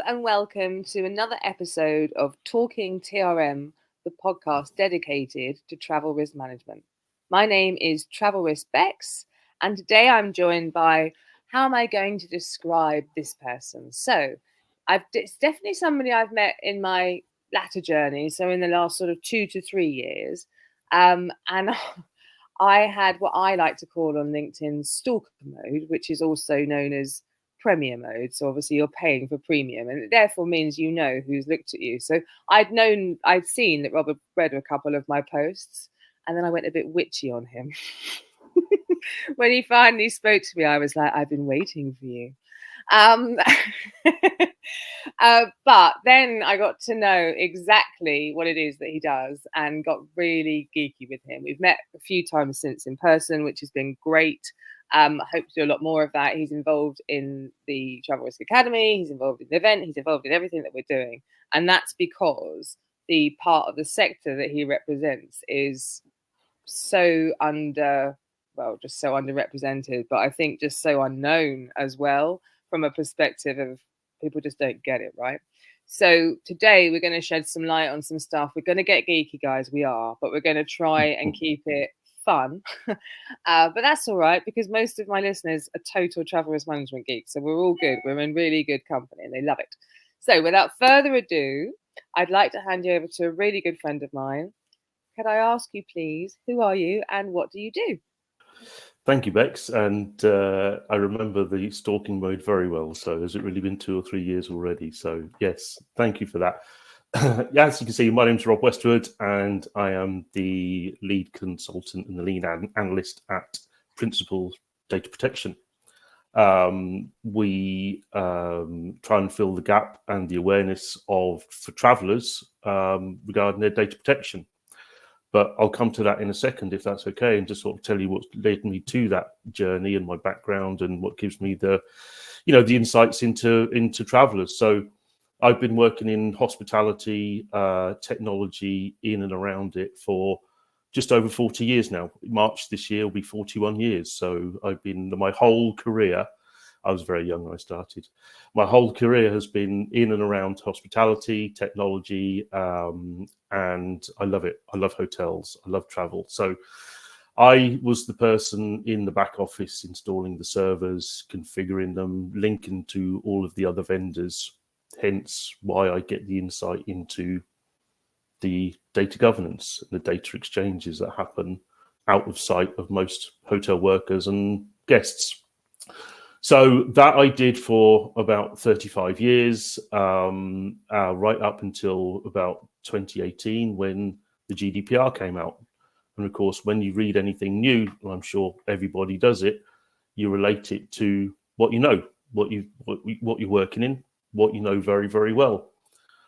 and welcome to another episode of Talk'n TRM, the podcast dedicated to travel risk management. My name is Travel Risk Bex, and today I'm joined by, how am I going to describe this person? So it's definitely somebody I've met in my latter journey, so in the last sort of 2 to 3 years. And I had what I like to call on LinkedIn stalker mode, which is also known as Premier mode. So obviously you're paying for premium, and it therefore means you know who's looked at you. So I'd seen that Rob had read a couple of my posts, and then I went a bit witchy on him. When he finally spoke to me, I was like, I've been waiting for you. But then I got to know exactly what it is that he does and got really geeky with him. We've met a few times since in person, which has been great. I hope to do a lot more of that. He's involved in the Travel Risk Academy. He's involved in the event. He's involved in everything that we're doing. And that's because the part of the sector that he represents is so just so underrepresented, but I think just so unknown as well, from a perspective of people just don't get it, right? So today we're going to shed some light on some stuff. We're going to get geeky, guys, we are, but we're going to try and keep it fun. But that's all right, because most of my listeners are total travel risk management geeks, so we're all good. We're in really good company and they love it. So without further ado, I'd like to hand you over to a really good friend of mine. Could I ask you, please, who are you and what do you do? Thank you, Bex. And I remember the stalking mode very well. So has it really been 2 or 3 years already? So yes, thank you for that. As you can see, my name's Rob Westwood, and I am the lead consultant and the lead analyst at Principal Data Protection. We try and fill the gap and the awareness for travellers regarding their data protection. But I'll come to that in a second, if that's okay, and just sort of tell you what led me to that journey and my background and what gives me the insights into travellers. So I've been working in hospitality, technology, in and around it for just over 40 years now. March this year will be 41 years. So I've been my whole career. I was very young when I started. My whole career has been in and around hospitality, technology, and I love it. I love hotels. I love travel. So I was the person in the back office installing the servers, configuring them, linking to all of the other vendors, hence why I get the insight into the data governance, the data exchanges that happen out of sight of most hotel workers and guests. So that I did for about 35 years, right up until about 2018 when the GDPR came out. And of course, when you read anything new, and I'm sure everybody does it, you relate it to what you know, what you're working in, what you know very, very well.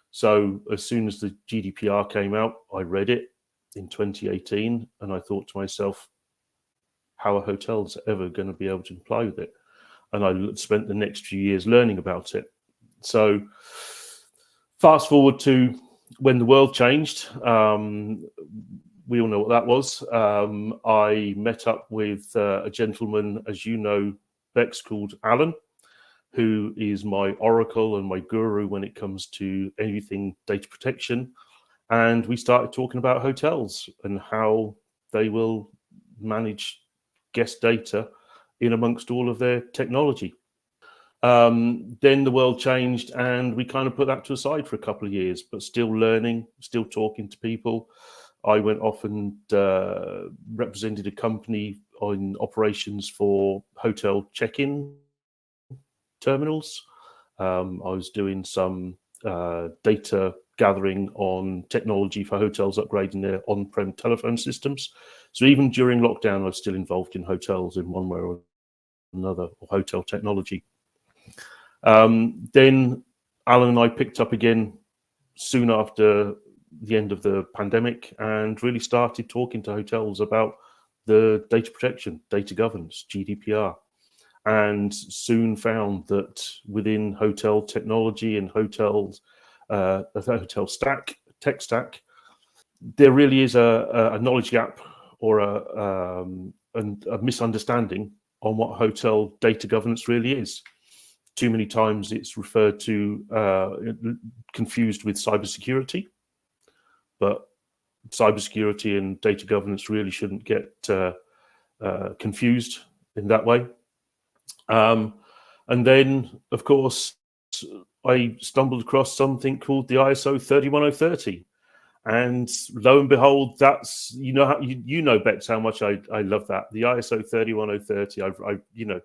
So as soon as the GDPR came out, I read it in 2018, and I thought to myself, how are hotels ever going to be able to comply with it? And I spent the next few years learning about it. So fast forward to when the world changed. We all know what that was. I met up with a gentleman, as you know, Bex, called Alan, who is my oracle and my guru when it comes to anything data protection. And we started talking about hotels and how they will manage guest data in amongst all of their technology. Then the world changed and we kind of put that to a side for a couple of years, but still learning, still talking to people. I went off and represented a company on operations for hotel check-in terminals. I was doing some data gathering on technology for hotels upgrading their on-prem telephone systems. So even during lockdown, I was still involved in hotels in one way or another, or hotel technology. Then Alan and I picked up again soon after the end of the pandemic and really started talking to hotels about the data protection, data governance, GDPR, and soon found that within hotel technology and hotels, the hotel stack, tech stack, there really is a knowledge gap or a misunderstanding on what hotel data governance really is. Too many times it's referred to, confused with cybersecurity, but cybersecurity and data governance really shouldn't get confused in that way. And then, of course, I stumbled across something called the ISO 31030. And lo and behold, that's, you know, Bex, how much I love that. The ISO 31030, I've you know,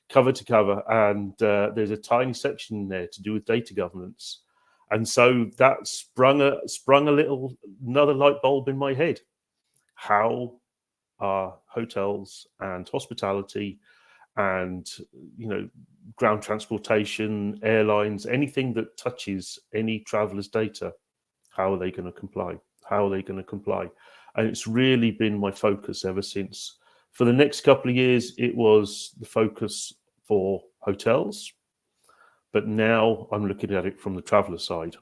cover to cover, and there's a tiny section in there to do with data governance. And so that sprung another light bulb in my head. How are hotels and hospitality and, you know, ground transportation, airlines, anything that touches any traveler's data, how are they going to comply? How are they going to comply? And it's really been my focus ever since. For the next couple of years, it was the focus for hotels, but now I'm looking at it from the traveler side,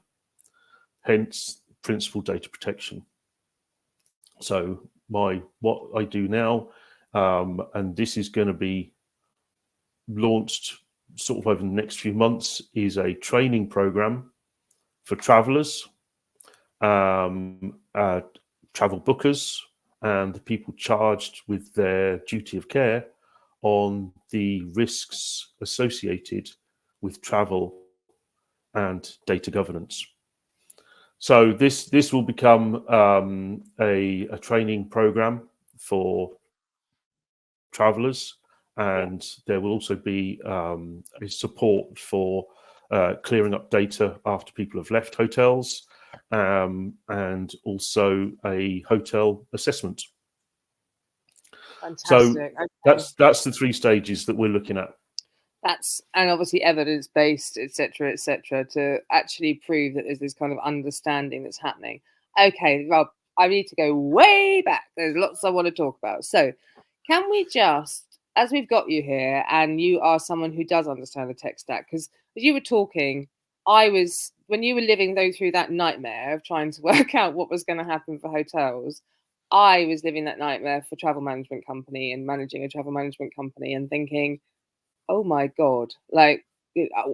hence principal data protection. So what I do now, and this is going to be launched sort of over the next few months, is a training program for travelers, travel bookers, and the people charged with their duty of care on the risks associated with travel and data governance. So this will become a training program for travelers, and there will also be a support for clearing up data after people have left hotels, and also a hotel assessment. Fantastic. So that's the 3 stages that we're looking at. That's, and obviously evidence-based, etc., to actually prove that there's this kind of understanding that's happening. Okay, Rob, I need to go way back. There's lots I want to talk about. So can we just, as we've got you here, and you are someone who does understand the tech stack, because as you were talking, when you were through that nightmare of trying to work out what was going to happen for hotels, I was living that nightmare for travel management company and managing a travel management company and thinking, oh my God, like,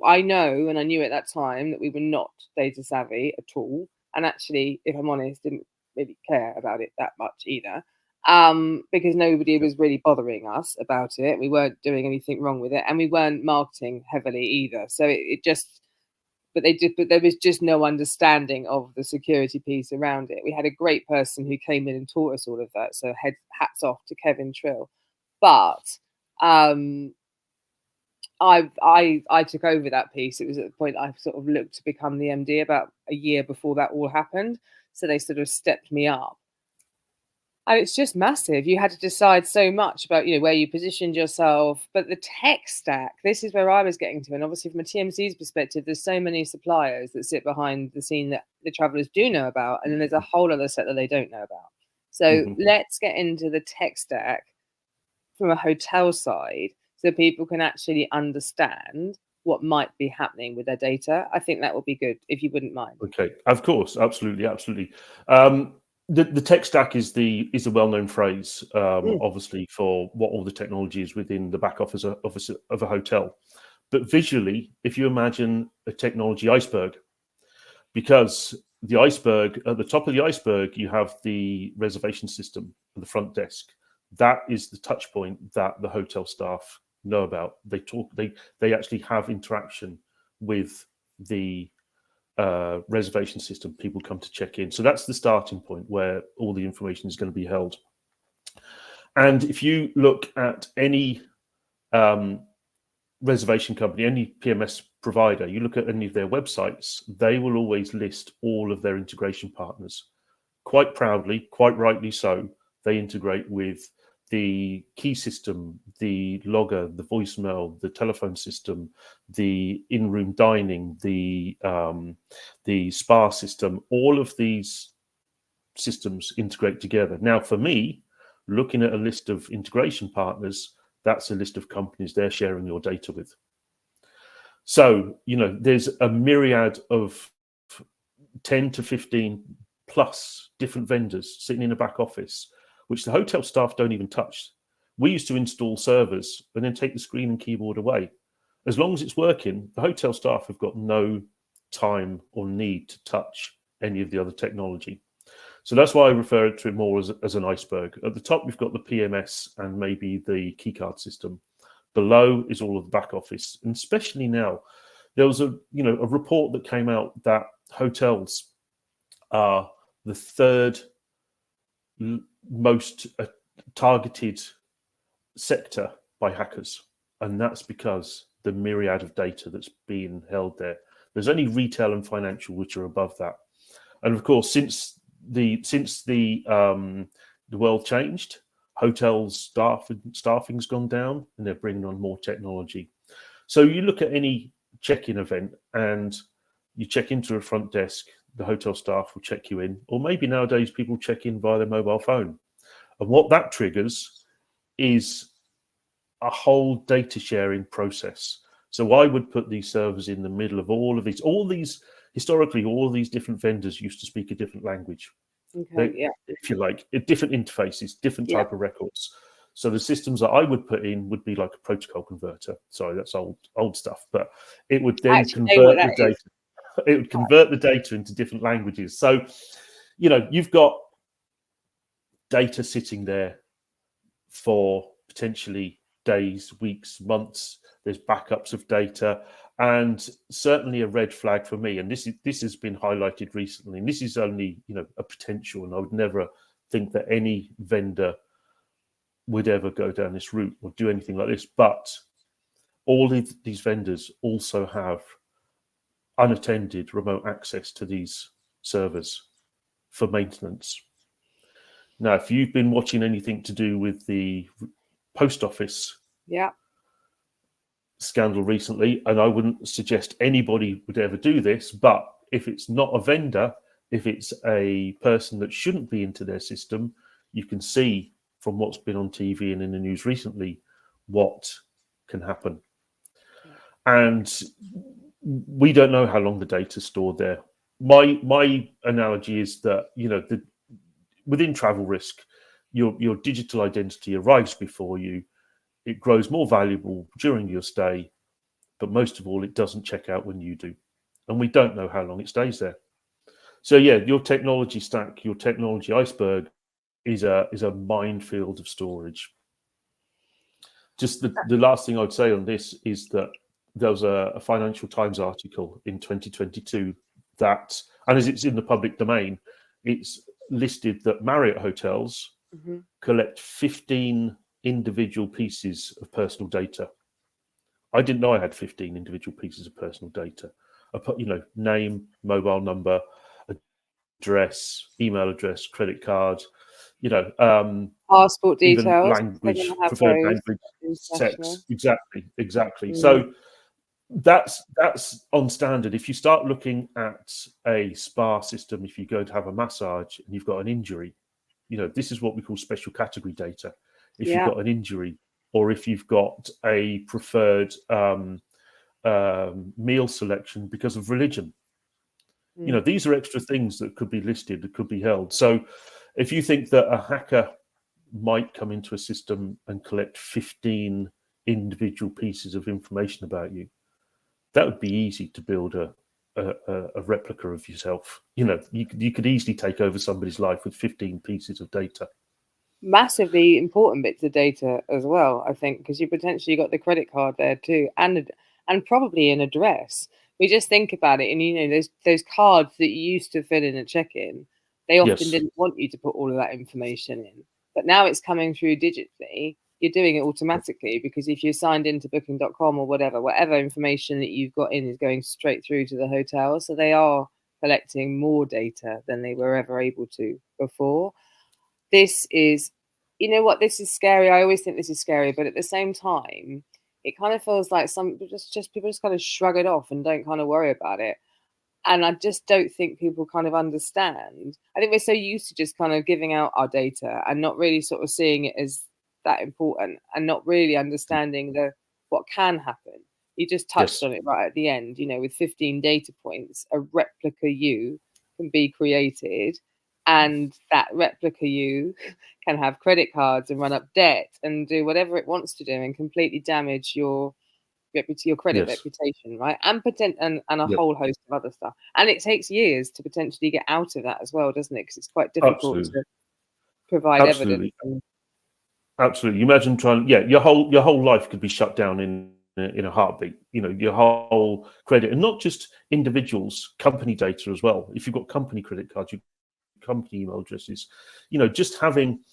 I know, and I knew at that time, that we were not data savvy at all. And actually, if I'm honest, didn't really care about it that much either, because nobody was really bothering us about it. We weren't doing anything wrong with it, and we weren't marketing heavily either. So but there was just no understanding of the security piece around it. We had a great person who came in and taught us all of that. So hats off to Kevin Trill. But I took over that piece. It was at the point I sort of looked to become the MD about a year before that all happened. So they sort of stepped me up. And it's just massive. You had to decide so much about, you know, where you positioned yourself, but the tech stack, this is where I was getting to. And obviously from a TMC's perspective, there's so many suppliers that sit behind the scene that the travelers do know about. And then there's a whole other set that they don't know about. So let's get into the tech stack from a hotel side, so people can actually understand what might be happening with their data. I think that would be good, if you wouldn't mind. Okay, of course, absolutely. The tech stack is a well-known phrase, obviously, for what all the technology is within the back office of a hotel. But visually, if you imagine a technology iceberg, because the iceberg, at the top of the iceberg, you have the reservation system at the front desk. That is the touch point that the hotel staff know about. They actually have interaction with the reservation system. People come to check in. So that's the starting point where all the information is going to be held. And if you look at any reservation company, any PMS provider, you look at any of their websites, they will always list all of their integration partners. Quite proudly, quite rightly so, they integrate with the key system, the logger, the voicemail, the telephone system, the in-room dining, the spa system. All of these systems integrate together. Now, for me, looking at a list of integration partners, that's a list of companies they're sharing your data with. So, you know, there's a myriad of 10 to 15 plus different vendors sitting in a back office, which the hotel staff don't even touch. We used to install servers and then take the screen and keyboard away. As long as it's working, the hotel staff have got no time or need to touch any of the other technology. So that's why I refer to it more as an iceberg. At the top, we've got the PMS and maybe the keycard system. Below is all of the back office, and especially now, there was a report that came out that hotels are the third most targeted sector by hackers, and that's because the myriad of data that's being held there. There's only retail and financial which are above that, and of course, since the world changed, hotels staffing's gone down, and they're bringing on more technology. So you look at any check-in event, and you check into a front desk, the hotel staff will check you in, or maybe nowadays people check in via their mobile phone, and what that triggers is a whole data sharing process. So I would put these servers in the middle of all these. Historically, all of these different vendors used to speak a different language. Okay, If you like, different interfaces, different type of records. So the systems that I would put in would be like a protocol converter. Sorry, that's old stuff, but it would then convert the data. It would convert the data into different languages. So, you've got data sitting there for potentially days, weeks, months. There's backups of data, and certainly a red flag for me. And this has been highlighted recently. And this is only a potential, and I would never think that any vendor would ever go down this route or do anything like this. But all of these vendors also have unattended remote access to these servers for maintenance. Now, if you've been watching anything to do with the post office scandal recently, and I wouldn't suggest anybody would ever do this, but if it's not a vendor, if it's a person that shouldn't be into their system, you can see from what's been on TV and in the news recently what can happen. And we don't know how long the data's stored there. My analogy is that within travel risk, your digital identity arrives before you. It grows more valuable during your stay, but most of all, it doesn't check out when you do, and we don't know how long it stays there. So your technology stack, your technology iceberg, is a minefield of storage. Just the last thing I would say on this is that there was a Financial Times article in 2022 that, and as it's in the public domain, it's listed that Marriott hotels collect 15 individual pieces of personal data. I didn't know I had 15 individual pieces of personal data. I put, name, mobile number, address, email address, credit card, passport details, even language, preferred language, sex. Exactly. So that's on standard. If you start looking at a spa system, if you go to have a massage and you've got an injury, this is what we call special category data. If you've got an injury, or if you've got a preferred meal selection because of religion, these are extra things that could be listed, that could be held. So if you think that a hacker might come into a system and collect 15 individual pieces of information about you, that would be easy to build a replica of yourself. You could easily take over somebody's life with 15 pieces of data. Massively important bits of data as well, I think, because you potentially got the credit card there too, and probably an address. We just think about it, and those cards that you used to fill in a check-in, they often didn't want you to put all of that information in, but now it's coming through digitally. You're doing it automatically, because if you're signed into booking.com or whatever information that you've got in is going straight through to the hotel. So they are collecting more data than they were ever able to before. This is, this is scary. I always think this is scary, but at the same time, it kind of feels like people just kind of shrug it off and don't kind of worry about it. And I just don't think people kind of understand. I think we're so used to just kind of giving out our data and not really sort of seeing it as that important, and not really understanding what can happen. You just touched on it right at the end. With 15 data points, a replica you can be created, and that replica you can have credit cards and run up debt and do whatever it wants to do and completely damage your your credit Yes. reputation, right? And a Yep. whole host of other stuff. And it takes years to potentially get out of that as well, doesn't it? Because it's quite difficult Absolutely. to provide evidence. Absolutely. Absolutely. You imagine trying, your whole life could be shut down in a heartbeat. You know, your whole credit, and not just individuals, company data as well. If you've got company credit cards, your company email addresses, you know, just having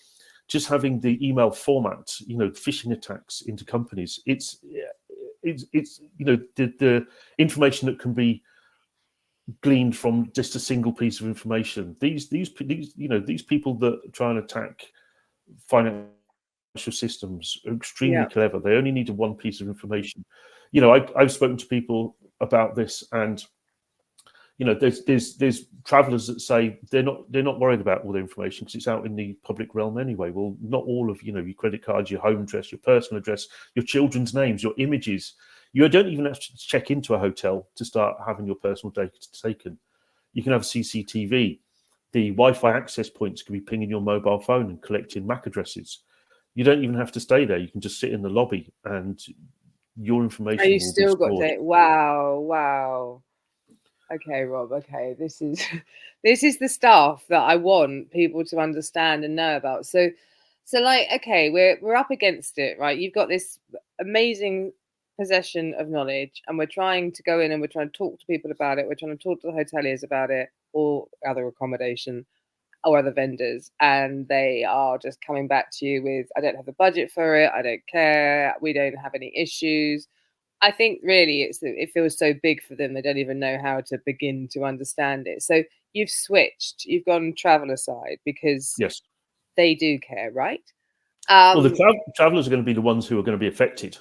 the email format, you know, phishing attacks into companies. It's you know, the information that can be gleaned from just a single piece of information. These you know, these people that try and attack financial systems are extremely Yeah. clever. They only needed one piece of information. You know, I've spoken to people about this, and you know, there's travelers that say they're not worried about all the information because it's out in the public realm anyway. Well, not all of, you know, your credit cards, your home address, your personal address, your children's names, your images. You don't even have to check into a hotel to start having your personal data taken. You can have CCTV. The Wi-Fi access points can be pinging your mobile phone and collecting MAC addresses. You don't even have to stay there. You can just sit in the lobby and your Oh, information you will be still got stored. data. Wow. Okay, Rob. Okay, this is this is the stuff that I want people to understand and know about. So like, okay, we're up against it, right? You've got this amazing possession of knowledge, and we're trying to go in and we're trying to talk to people about it. We're trying to talk to the hoteliers about it, or other accommodation, or other vendors, and they are just coming back to you with, I don't have the budget for it, I don't care, we don't have any issues. I think really it feels so big for them they don't even know how to begin to understand it. So you've switched, you've gone traveler side because Yes. they do care, right? Well, the travelers are going to be the ones who are going to be affected.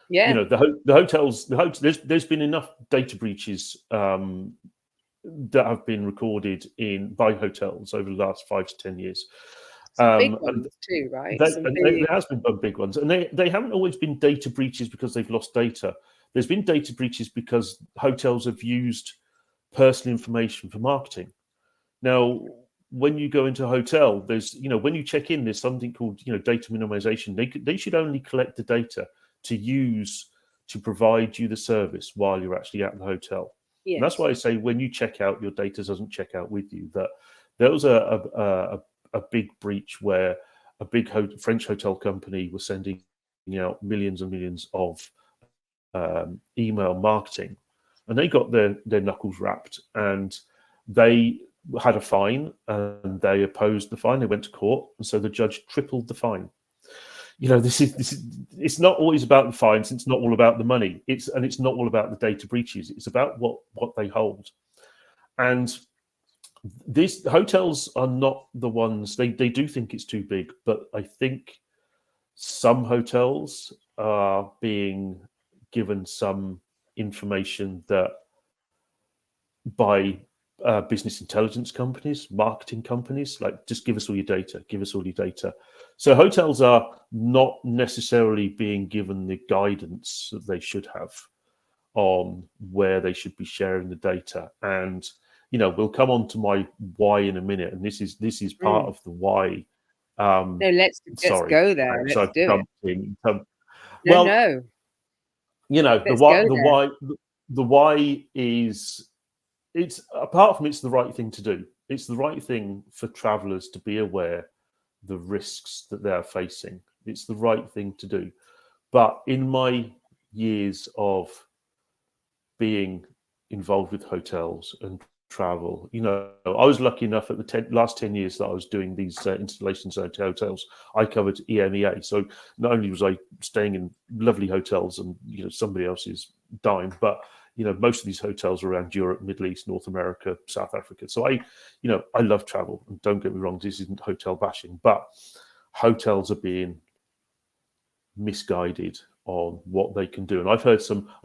You Yeah. know, the hotels. There's been enough data breaches that have been recorded by hotels over the last 5 to 10 years. Some big And ones too, right? Some big. there has been big ones, and they haven't always been data breaches because they've lost data. There's been data breaches because hotels have used personal information for marketing. Now, when you go into a hotel, there's, you know, when you check in, there's something called, you know, data minimization. They should only collect the data to use to provide you the service while you're actually at the hotel. Yes. And that's why I say when you check out, your data doesn't check out with you. That there was a big breach where a big French hotel company was sending out millions and millions of email marketing, and they got their knuckles wrapped, and they had a fine, and they opposed the fine. They went to court, and so the judge tripled the fine. You know, this is it's not always about the fines. It's not all about the money. It's not all about the data breaches. It's about what they hold. And these hotels are not the ones, they do think it's too big, but I think some hotels are being given some information that by business intelligence companies, marketing companies, like, just give us all your data, give us all your data. So hotels are not necessarily being given the guidance that they should have on where they should be sharing the data. And, you know, we'll come on to my why in a minute, and this is part of the why. No, let's Sorry, go there. so Let's I've do it. jumped in. Well, No. you know, Let's go there. the why is, it's, apart from it's the right thing to do, it's the right thing for travelers to be aware the risks that they're facing. It's the right thing to do. But in my years of being involved with hotels and travel, you know, I was lucky enough at the last 10 years that I was doing these installations at hotels. I covered EMEA. So not only was I staying in lovely hotels and, you know, somebody else's dime, but, you know, most of these hotels are around Europe, Middle East, North America, South Africa. So I love travel, and don't get me wrong, this isn't hotel bashing, but hotels are being misguided on what they can do. And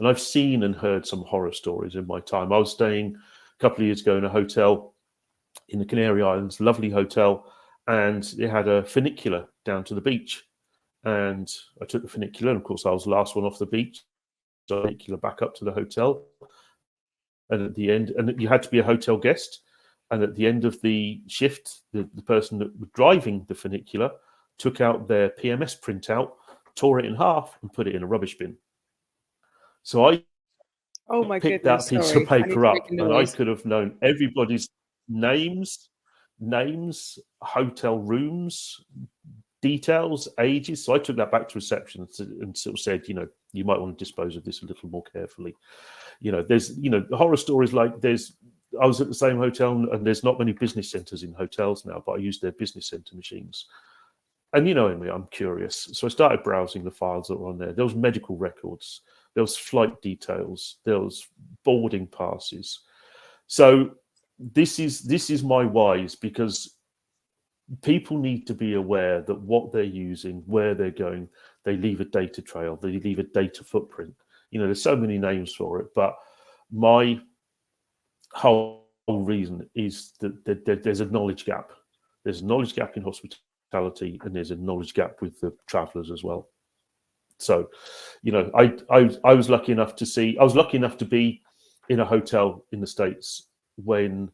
I've seen and heard some horror stories in my time. I was staying a couple of years ago in a hotel in the Canary Islands, lovely hotel, and it had a funicular down to the beach. And I took the funicular, and of course I was the last one off the beach. So funicular back up to the hotel. And at the end, and you had to be a hotel guest. And at the end of the shift, the person that was driving the funicular took out their PMS printout, tore it in half, and put it in a rubbish bin. So I Oh my picked that goodness, piece of sorry. I need paper to up, make a and I noise. could have known everybody's names, hotel rooms, details, ages. So I took that back to reception and sort of said, you might want to dispose of this a little more carefully. There's, horror stories like I was at the same hotel, and there's not many business centres in hotels now, but I used their business centre machines. And me, I'm curious. So I started browsing the files that were on there. There was medical records, there was flight details, there was boarding passes. So this is my whys, because people need to be aware that what they're using, where they're going, they leave a data trail, they leave a data footprint. There's so many names for it, but my whole reason is that there's a knowledge gap. There's a knowledge gap in hospitality, and there's a knowledge gap with the travellers as well. So, I was lucky enough to be in a hotel in the States when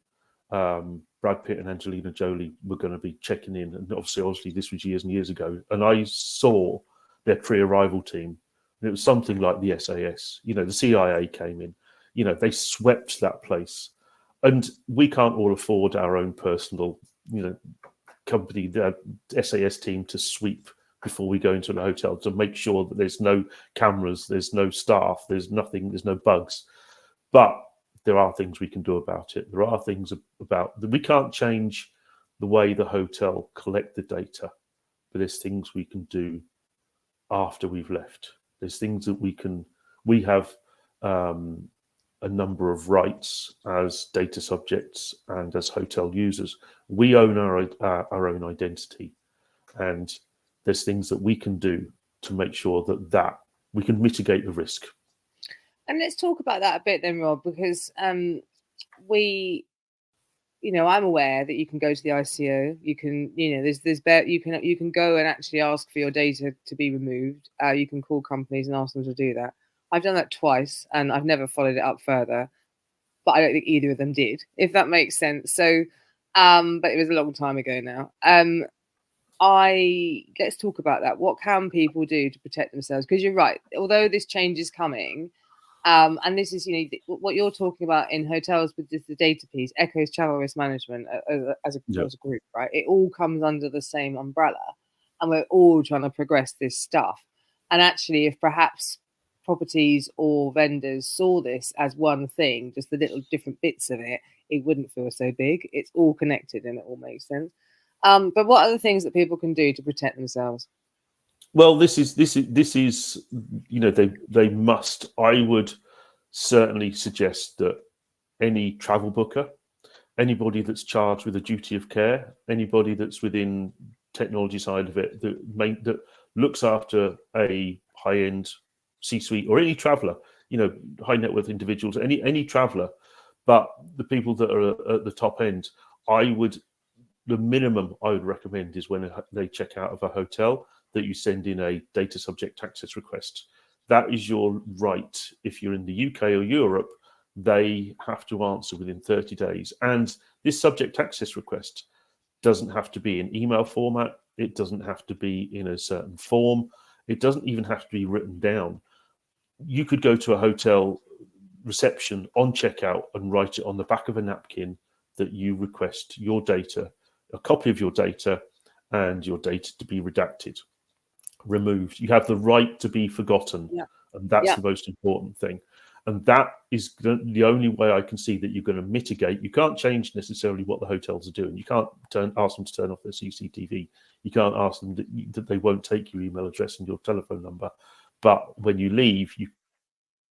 Brad Pitt and Angelina Jolie were going to be checking in, and obviously this was years and years ago, and I saw their pre-arrival team, and it was something like the SAS. The CIA came in, they swept that place, and we can't all afford our own personal, company, the SAS team to sweep before we go into the hotel to make sure that there's no cameras, there's no staff, there's nothing, there's no bugs. But there are things we can do about it. There are things about that we can't change the way the hotel collect the data, but there's things we can do after we've left. There's things that we have a number of rights as data subjects and as hotel users. We own our own identity, and there's things that we can do to make sure that we can mitigate the risk. And let's talk about that a bit then, Rob, because we, I'm aware that you can go to the ICO. You can, you can go and actually ask for your data to be removed. You can call companies and ask them to do that. I've done that twice, and I've never followed it up further. But I don't think either of them did, if that makes sense. So, but it was a long time ago now. Let's talk about that. What can people do to protect themselves? Because you're right. Although this change is coming, and this is, what you're talking about in hotels with the data piece, echoes travel risk management as a group, right? It all comes under the same umbrella, and we're all trying to progress this stuff. And actually, if perhaps properties or vendors saw this as one thing, just the little different bits of it, it wouldn't feel so big. It's all connected and it all makes sense. But what are the things that people can do to protect themselves? Well, this is they must. I would certainly suggest that any travel booker, anybody that's charged with a duty of care, anybody that's within technology side of it that looks after a high-end C-suite, or any traveller, high net worth individuals, any traveller, but the people that are at the top end, the minimum I would recommend is when they check out of a hotel that you send in a data subject access request. That is your right. If you're in the UK or Europe, they have to answer within 30 days. And this subject access request doesn't have to be in email format. It doesn't have to be in a certain form. It doesn't even have to be written down. You could go to a hotel reception on checkout and write it on the back of a napkin that you request your data, a copy of your data, and your data to be redacted, removed. You have the right to be forgotten. Yeah. And that's the most important thing. And that is the only way I can see that you're going to mitigate. You can't change necessarily what the hotels are doing. You can't ask them to turn off their CCTV. You can't ask them that they won't take your email address and your telephone number. But when you leave, you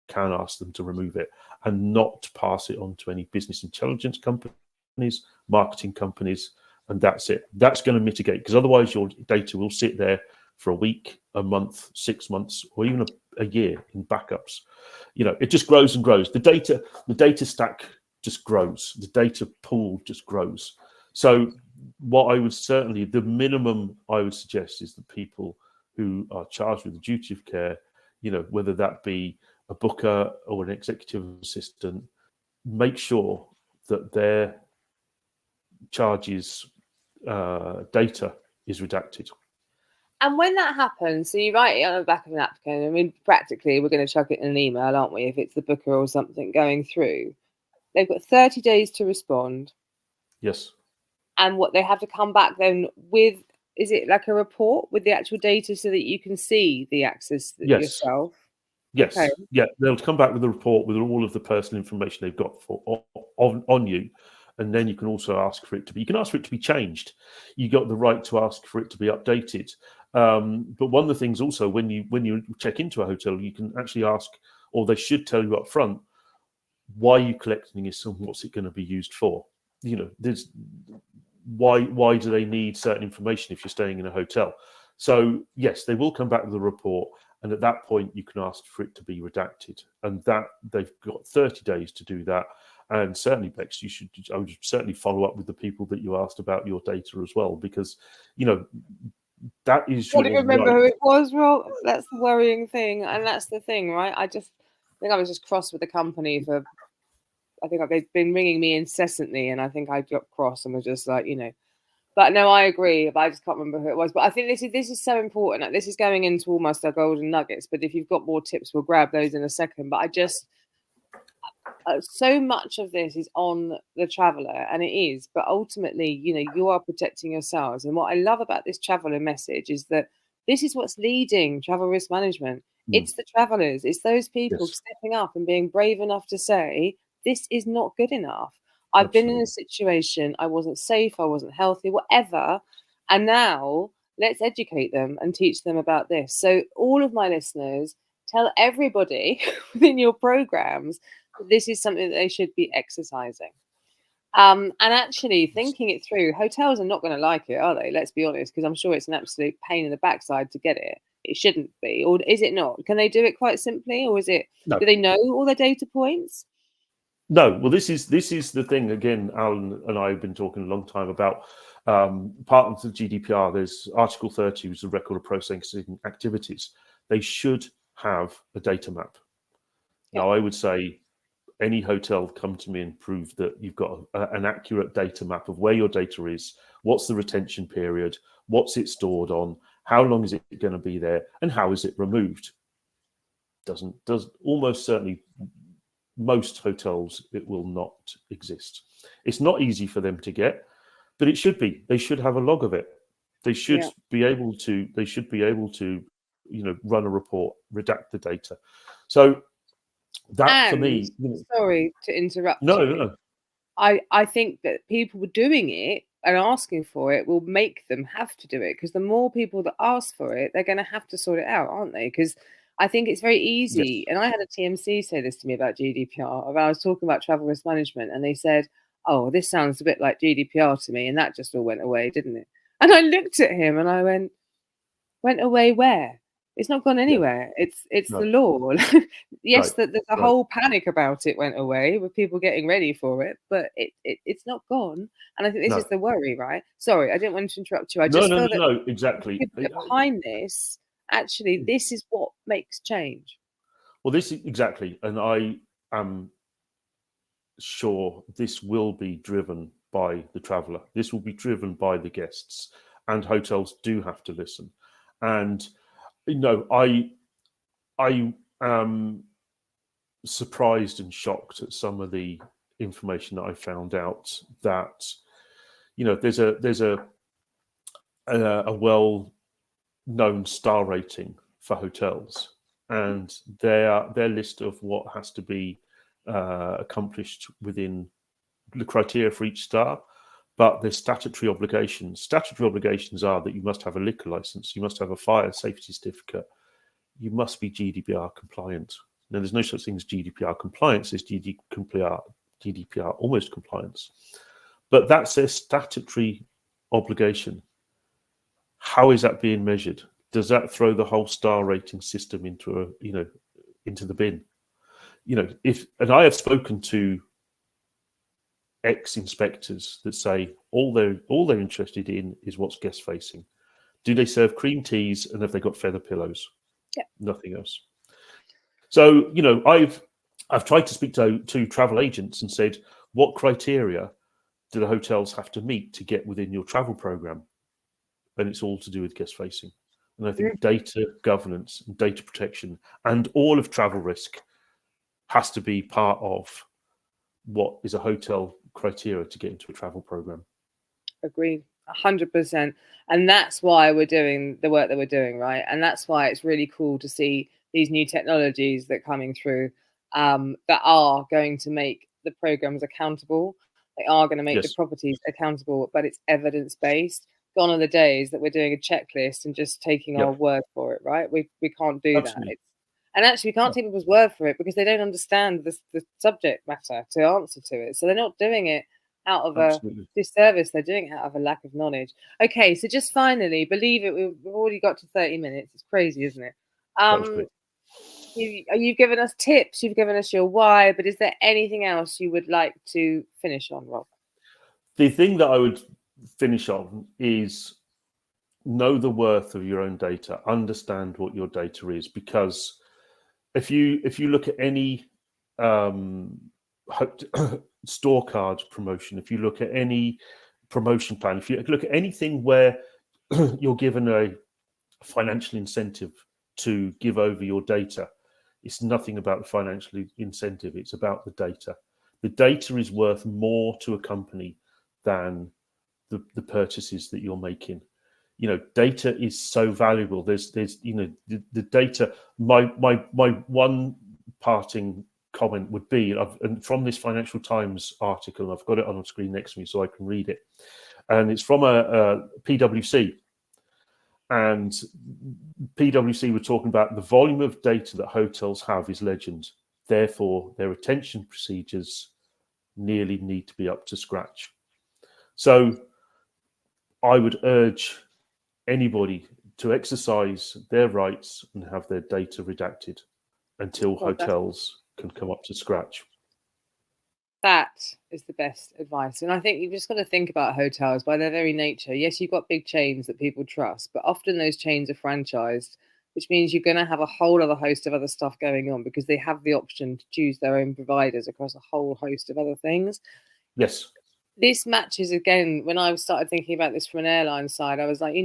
can ask them to remove it and not pass it on to any business intelligence companies, marketing companies, and that's it. That's going to mitigate, because otherwise your data will sit there for a week, a month, 6 months, or even a year in backups. It just grows and grows. The data stack just grows. The data pool just grows. So what I would certainly, the minimum I would suggest is that people who are charged with the duty of care, whether that be a booker or an executive assistant, make sure that their charges data is redacted. And when that happens, so you write it on the back of an applicant. I mean, practically, we're going to chuck it in an email, aren't we? If it's the booker or something going through, they've got 30 days to respond. Yes. And what they have to come back then with, is it like a report with the actual data so that you can see the access Yes. yourself? Yes. Okay. Yeah. They'll come back with a report with all of the personal information they've got on you. And then you can also ask for it to be, you can ask for it to be changed. You got the right to ask for it to be updated. But one of the things also, when you check into a hotel, you can actually ask, or they should tell you up front, why are you collecting this and what's it going to be used for? There's why do they need certain information if you're staying in a hotel? So yes, they will come back with a report, and at that point you can ask for it to be redacted, and that they've got 30 days to do that. And certainly, Bex, I would certainly follow up with the people that you asked about your data as well, because that is I don't remember right. who it was, Rob. That's the worrying thing, and that's the thing, right? I think I was just cross with the company for. I think they've been ringing me incessantly, and I think I got cross and was just like, But no, I agree. But I just can't remember who it was. But I think this is so important. This is going into almost our golden nuggets. But if you've got more tips, we'll grab those in a second. But I just so much of this is on the traveller, and it is. But ultimately, you are protecting yourselves. And what I love about this traveller message is that this is what's leading travel risk management. It's the travellers. It's those people Yes, stepping up and being brave enough to say, this is not good enough. I've been in a situation, I wasn't safe, I wasn't healthy, whatever. And now let's educate them and teach them about this. So, all of my listeners, tell everybody within your programs that this is something that they should be exercising. And actually thinking it through, hotels are not going to like it, are they? Let's be honest, because I'm sure it's an absolute pain in the backside to get it. It shouldn't be, or is it not? Can they do it quite simply, or is it? no. Do they know all their data points? No, well, this is the thing again. Alan and I have been talking a long time about part of the GDPR. There's Article 30, which is the record of processing activities. They should have a data map. Yeah. Now, I would say any hotel come to me and prove that you've got an accurate data map of where your data is, what's the retention period, what's it stored on, how long is it going to be there, and how is it removed. Does almost certainly. Most hotels, it will not exist. It's not easy for them to get, but it should be. They should have a log of it. They should be able to. They should be able to, run a report, redact the data. So that for me. Sorry to interrupt No, you. no. I think that people doing it and asking for it will make them have to do it, because the more people that ask for it, they're going to have to sort it out, aren't they? Because I think it's very easy. Yes. And I had a TMC say this to me about GDPR. I was talking about travel risk management, and they said, "Oh, this sounds a bit like GDPR to me," and that just all went away, didn't it? And I looked at him and I went away where? It's not gone anywhere. It's No. the law. Yes, Right. the whole panic about it went away with people getting ready for it, but it's not gone. And I think this is No. the worry, right? Sorry, I didn't want to interrupt you. I No. just No. feel No. that No. Exactly. people get behind this. Actually, this is what makes change. Well, this is exactly, and I am sure this will be driven by the traveller. This will be driven by the guests, and hotels do have to listen. And I am surprised and shocked at some of the information that I found out. That there's a well-known star rating for hotels, and their list of what has to be accomplished within the criteria for each star. But there's statutory obligations. Statutory obligations are that you must have a liquor license, you must have a fire safety certificate, you must be GDPR compliant. Now, there's no such thing as GDPR compliance, there's GDPR almost compliance. But that's a statutory obligation. How is that being measured? Does that throw the whole star rating system into the bin? And I have spoken to ex-inspectors that say all they're interested in is what's guest facing. Do they serve cream teas, and have they got feather pillows? Yeah. Nothing else. So I've tried to speak to travel agents and said, what criteria do the hotels have to meet to get within your travel program? And it's all to do with guest facing. And I think data governance and data protection and all of travel risk has to be part of what is a hotel criteria to get into a travel program. Agreed, 100%. And that's why we're doing the work that we're doing, right? And that's why it's really cool to see these new technologies that are coming through, that are going to make the programs accountable. They are going to make the properties accountable, but it's evidence-based. Gone are the days that we're doing a checklist and just taking our word for it, right? We can't do that. And actually, we can't take people's word for it because they don't understand the subject matter to answer to it. So they're not doing it out of a disservice. They're doing it out of a lack of knowledge. Okay, so just finally, believe it, we've already got to 30 minutes. It's crazy, isn't it? You've given us tips, you've given us your why, but is there anything else you would like to finish on, Rob? The thing that I would finish on is know the worth of your own data, understand what your data is, because if you look at any store card promotion, if you look at any promotion plan, if you look at anything where you're given a financial incentive to give over your data, it's nothing about the financial incentive, it's about the data. The data is worth more to a company than the purchases that you're making. Data is so valuable. There's the data. My one parting comment would be, and from this Financial Times article, I've got it on the screen next to me so I can read it, and it's from a PwC, and PwC were talking about the volume of data that hotels have is legend. Therefore, their retention procedures nearly need to be up to scratch. So I would urge anybody to exercise their rights and have their data redacted until hotels can come up to scratch. That is the best advice. And I think you've just got to think about hotels by their very nature. Yes, you've got big chains that people trust, but often those chains are franchised, which means you're going to have a whole other host of other stuff going on because they have the option to choose their own providers across a whole host of other things. Yes. This matches again, when I started thinking about this from an airline side, I was like,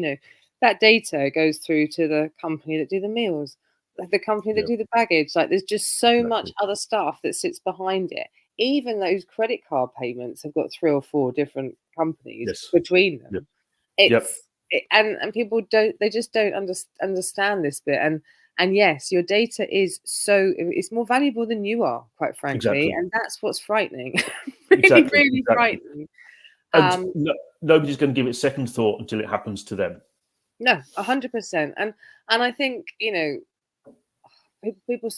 that data goes through to the company that do the meals, like the company that do the baggage. Like there's just so much other stuff that sits behind it. Even those credit card payments have got 3 or 4 different companies between them. And people just don't understand this bit. And yes, your data is it's more valuable than you are, quite frankly. And that's what's frightening. really frightening. And nobody's going to give it second thought until it happens to them. No, 100%. And I think, people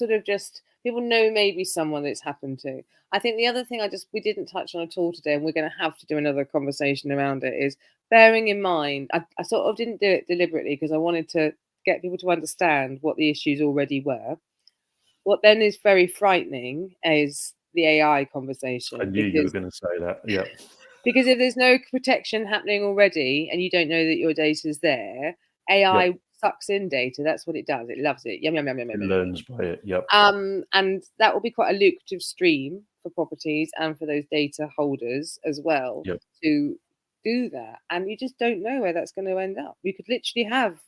people know maybe someone that's happened to. I think the other thing we didn't touch on at all today, and we're going to have to do another conversation around it, is bearing in mind, I sort of didn't do it deliberately because I wanted to get people to understand what the issues already were. What then is very frightening is the AI conversation. I knew you were going to say that. Yeah. Because if there's no protection happening already and you don't know that your data's there, AI sucks in data. That's what it does. It loves it. Yum, yum, yum, yum, it learns by it. Yep. And that will be quite a lucrative stream for properties and for those data holders as well to do that. And you just don't know where that's going to end up. You could literally have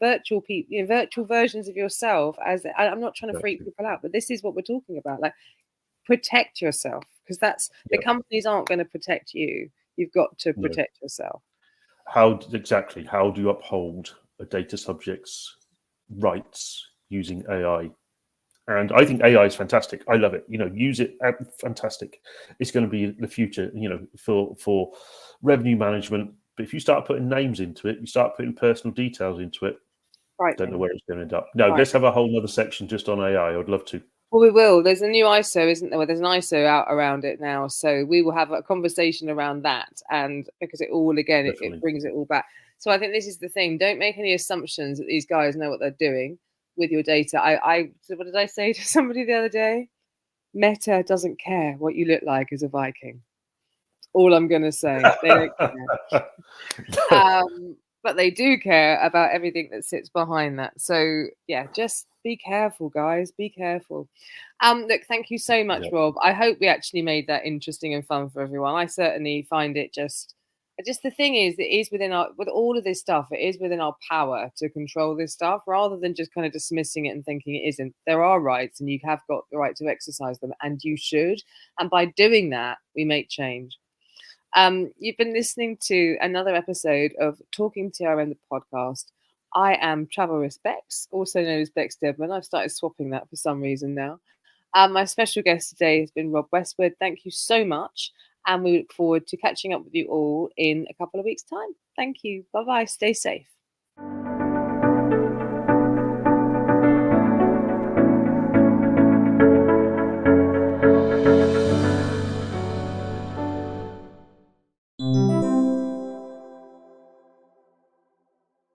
virtual people, virtual versions of yourself. I'm not trying to freak people out, but this is what we're talking about. Like, protect yourself, because that's the companies aren't going to protect you. You've got to protect yourself. How do you uphold a data subject's rights using AI? And I think AI is fantastic. I love it. Use it. Fantastic. It's going to be the future. For revenue management. But if you start putting names into it, you start putting personal details into it. Right. Don't know where it's going to end up. No, let's have a whole other section just on AI. I'd love to. Well, we will. There's a new ISO, isn't there? Well, there's an ISO out around it now. So we will have a conversation around that. And because it all, again, it brings it all back. So I think this is the thing. Don't make any assumptions that these guys know what they're doing with your data. What did I say to somebody the other day? Meta doesn't care what you look like as a Viking. All I'm going to say. They don't care. But they do care about everything that sits behind that. So yeah, just be careful, guys. Be careful. Look, thank you so much, Rob. I hope we actually made that interesting and fun for everyone. I certainly find it just the thing is, it is within our, with all of this stuff, it is within our power to control this stuff rather than just kind of dismissing it and thinking it isn't. There are rights and you have got the right to exercise them, and you should. And by doing that, we make change. You've been listening to another episode of Talking TRM, the podcast. I am Travel Risk Bex, also known as Bex Deadman. I've started swapping that for some reason now. My special guest today has been Rob Westwood. Thank you so much. And we look forward to catching up with you all in a couple of weeks' time. Thank you. Bye-bye. Stay safe.